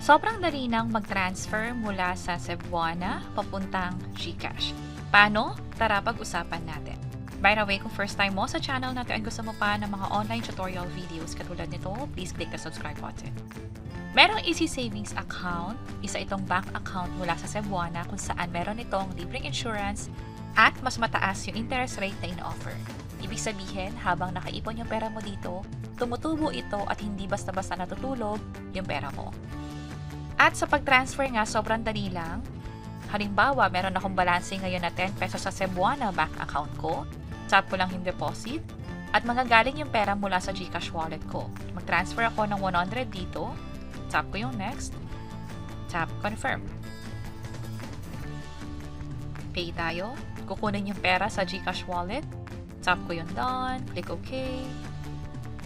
Sobrang dali nang mag-transfer mula sa Cebuana papuntang GCash. Paano? Tara pag-usapan natin. By the way, kung first time mo sa channel natin at gusto mo pa ng mga online tutorial videos katulad nito, please click the subscribe button. Merong easy savings account, isa itong bank account mula sa Cebuana kung saan meron itong libreng insurance at mas mataas yung interest rate na ino-offer. Ibig sabihin, habang nakaipon yung pera mo dito, tumutubo ito at hindi basta-basta natutulog yung pera mo. At sa pag-transfer nga, sobrang dali lang. Halimbawa, meron akong balanse ngayon na 10 pesos sa Cebuana bank account ko. Tap ko lang yung deposit at manggagaling yung pera mula sa GCash wallet ko. Mag-transfer ako ng 100 dito. Tap ko yung next. Tap confirm. Pay tayo. Kukunin yung pera sa GCash wallet. Tap ko yung done. Click OK.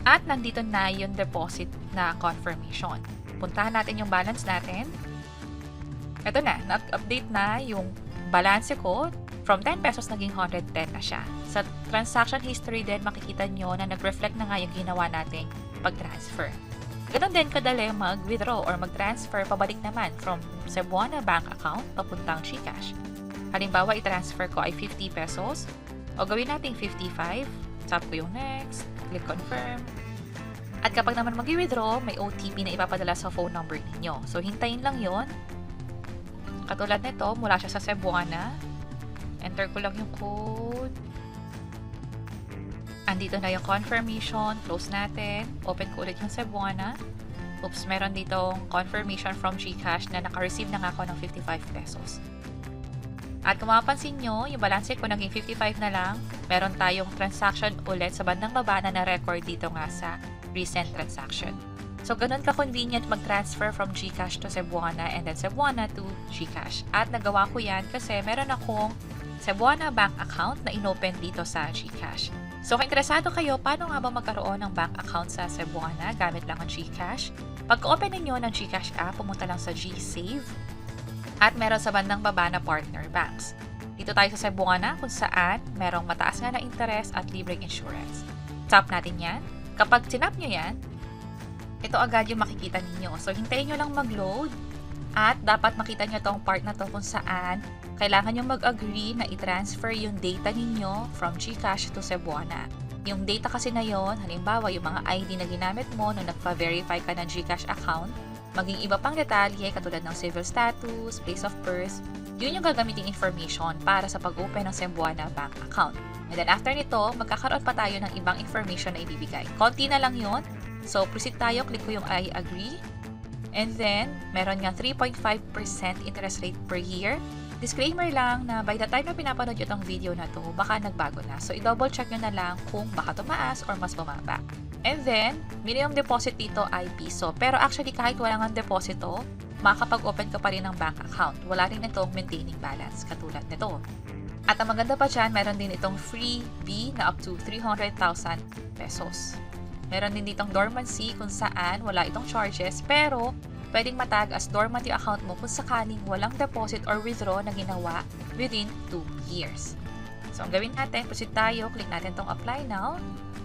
At nandito na yung deposit na confirmation. Puntahan natin yung balance natin. Ito na, nag-update na yung balance ko. From 10 pesos, naging 110 na siya. Sa transaction history din, makikita nyo na nag-reflect na nga yung ginawa nating pag-transfer. Ganon din kadali mag-withdraw or mag-transfer pabalik naman from Cebuana bank account papuntang GCash. Halimbawa, i-transfer ko ay 50 pesos o gawin nating 55. Tap ko yung next, click confirm. At kapag naman mag-withdraw, may OTP na ipapadala sa phone number ninyo. So, hintayin lang yon. Katulad nito, mula siya sa Cebuana. Enter ko lang yung code. Andito na yung confirmation. Close natin. Open ko ulit yung Cebuana. Oops, meron ditong confirmation from GCash na naka-receive na nga ako ng 55 pesos. At kung mapapansin nyo, yung balance ko naging 55 na lang. Meron tayong transaction ulit sa bandang baba na na-record dito nga sa recent transaction. So, ganun ka-convenient mag-transfer from GCash to Cebuana and then Cebuana to GCash. At nagawa ko yan kasi meron akong Cebuana bank account na inopen dito sa GCash. So, kung interesado kayo, paano nga ba magkaroon ng bank account sa Cebuana gamit lang ang GCash? Pag-open ninyo ng GCash app, pumunta lang sa GSave at meron sa bandang baba na partner banks. Dito tayo sa Cebuana kung saan merong mataas nga na interest at libreng insurance. Tap natin yan. Kapag tinap nyo yan, ito agad yung makikita ninyo. So, hintayin nyo lang mag-load at dapat makita nyo tong part na to kung saan kailangan nyo mag-agree na i-transfer yung data ninyo from GCash to Cebuana. Yung data kasi na yon, halimbawa yung mga ID na ginamit mo nung nagpa-verify ka ng GCash account, maging iba pang detalye katulad ng civil status, place of birth, yun yung gagamitin information para sa pag-open ng Cebuana bank account. And then after nito, magkakaroon pa tayo ng ibang information na ibibigay. Konti na lang yun. So, proceed tayo. Click ko yung I agree. And then, meron nga 3.5% interest rate per year. Disclaimer lang na by the time na pinapanood yung itong video na to, baka nagbago na. So, i-double check nyo na lang kung baka tumaas or mas bumaba. And then, minimum deposit dito ay piso. Pero actually, kahit wala nga deposito, makakapag-open ka pa rin ng bank account. Wala rin itong maintaining balance, katulad nito. At ang maganda pa dyan, meron din itong freebie na up to 300,000 pesos. Meron din ditong dormancy kung saan wala itong charges pero pwedeng matag as dormant yung account mo kung sakaling walang deposit or withdraw na ginawa within 2 years. So, ang gawin natin, proceed tayo, click natin tong apply now,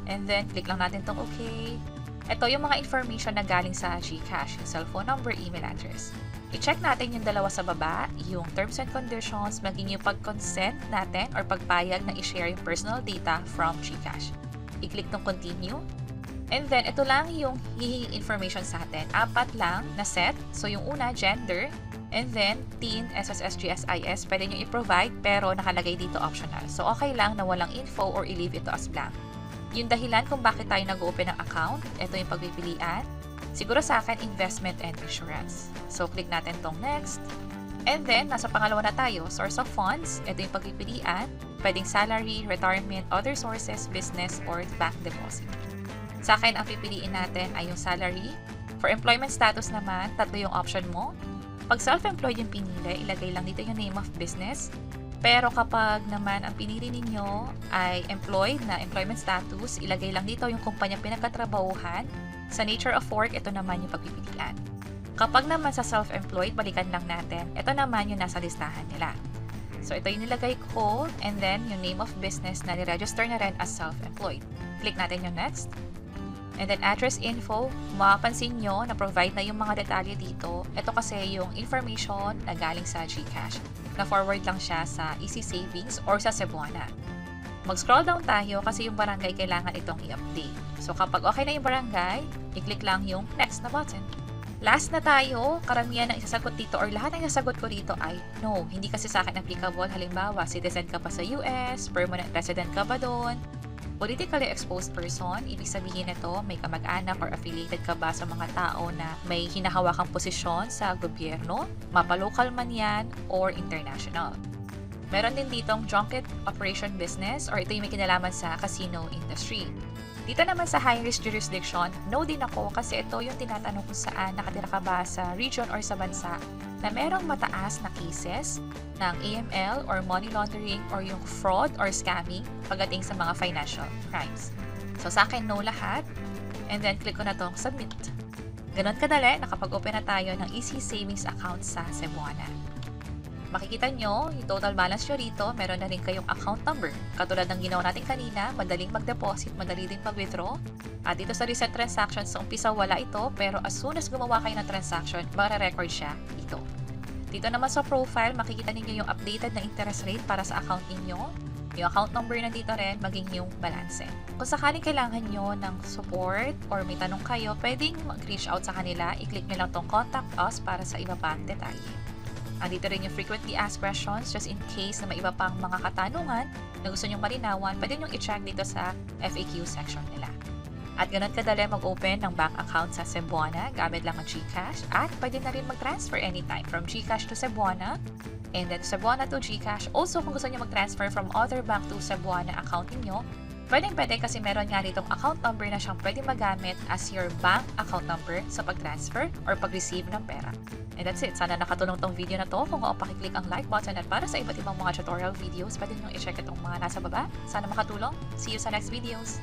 and then click lang natin tong okay. Ito yung mga information na galing sa GCash, yung cellphone number, email address. I-check natin yung dalawa sa baba, yung terms and conditions, maging yung pag-consent natin or pagpayag na i-share yung personal data from GCash. I-click tong continue. And then, ito lang yung hihinging information sa atin. 4 lang na set. So, yung una, gender. And then, teen, SSS, GSIS, pwede nyo i-provide pero nakalagay dito optional. So, okay lang na walang info or i-leave ito as blank. Yung dahilan kung bakit tayo nag-open ng account, ito yung pagpipilian. Siguro sa akin, investment and insurance. So, click natin tong next. And then, nasa pangalawa na tayo, source of funds. Ito yung pagpipilian. Pwedeng salary, retirement, other sources, business, or bank deposit. Sa akin, ang pipiliin natin ay yung salary. For employment status naman, 3 yung option mo. Pag self-employed yung pinili, ilagay lang dito yung name of business. Pero kapag naman ang pinili ninyo ay employed na employment status, ilagay lang dito yung kumpanya pinagkatrabahuhan. Sa nature of work, ito naman yung pagpipilian. Kapag naman sa self-employed, balikan lang natin. Ito naman yung nasa listahan nila. So, ito yung nilagay ko and then yung name of business na niregister na rin as self-employed. Click natin yung next. And then address info, mapapansin nyo na provide na yung mga detalye dito. Ito kasi yung information na galing sa GCash. Na-forward lang siya sa Easy Savings or sa Cebuana. Mag-scroll down tayo kasi yung barangay kailangan itong i-update. So kapag okay na yung barangay, i-click lang yung next na button. Last na tayo, karamihan ng isasagot dito or lahat ng isasagot ko dito ay no, hindi kasi sa akin applicable. Halimbawa, citizen ka pa sa US, permanent resident ka ba doon, politically exposed person, ibig sabihin nito may kamag-anak or affiliated ka ba sa mga tao na may hinahawakang posisyon sa gobyerno, mapa-local man yan or international. Meron din ditong junket operation business or ito yung may kinalaman sa casino industry. Dito naman sa high-risk jurisdiction, no din ako kasi ito yung tinatanong kung saan nakatira ka ba sa region or sa bansa na merong mataas na cases ng AML or money laundering or yung fraud or scamming pagdating sa mga financial crimes. So sa akin, no lahat. And then click ko na tong submit. Ganon kadali, nakapag-open na tayo ng Easy Savings account sa Cebuana. Makikita nyo, yung total balance nyo rito, meron na rin kayong account number. Katulad ng ginawa natin kanina, madaling mag-deposit, madali din mag-withdraw. At dito sa recent transactions, sa umpisa wala ito, pero as soon as gumawa kayo ng transaction, mare-record siya dito. Dito naman sa profile, makikita ninyo yung updated na interest rate para sa account ninyo. Yung account number na dito rin, maging yung balance. Kung sakaling kailangan nyo ng support or may tanong kayo, pwedeng mag-reach out sa kanila. I-click nyo lang tong contact us para sa iba pang detalye. Andito rin yung frequently asked questions just in case na may iba pang mga katanungan na gusto nyong malinawan, pwede nyong i-check dito sa FAQ section nila. At ganun kadali mag-open ng bank account sa Cebuana gamit lang ang GCash at pwede na rin mag-transfer anytime from GCash to Cebuana and then Cebuana to GCash. Also, kung gusto nyo mag-transfer from other bank to Cebuana account niyo, pwede kasi meron nga ditong account number na siyang pwede magamit as your bank account number sa pag-transfer or pag-receive ng pera. And that's it. Sana nakatulong tong video na to. Kung pakiclick ang like button at para sa iba't ibang mga tutorial videos, pwede nyo i-check itong mga nasa baba. Sana makatulong. See you sa next videos!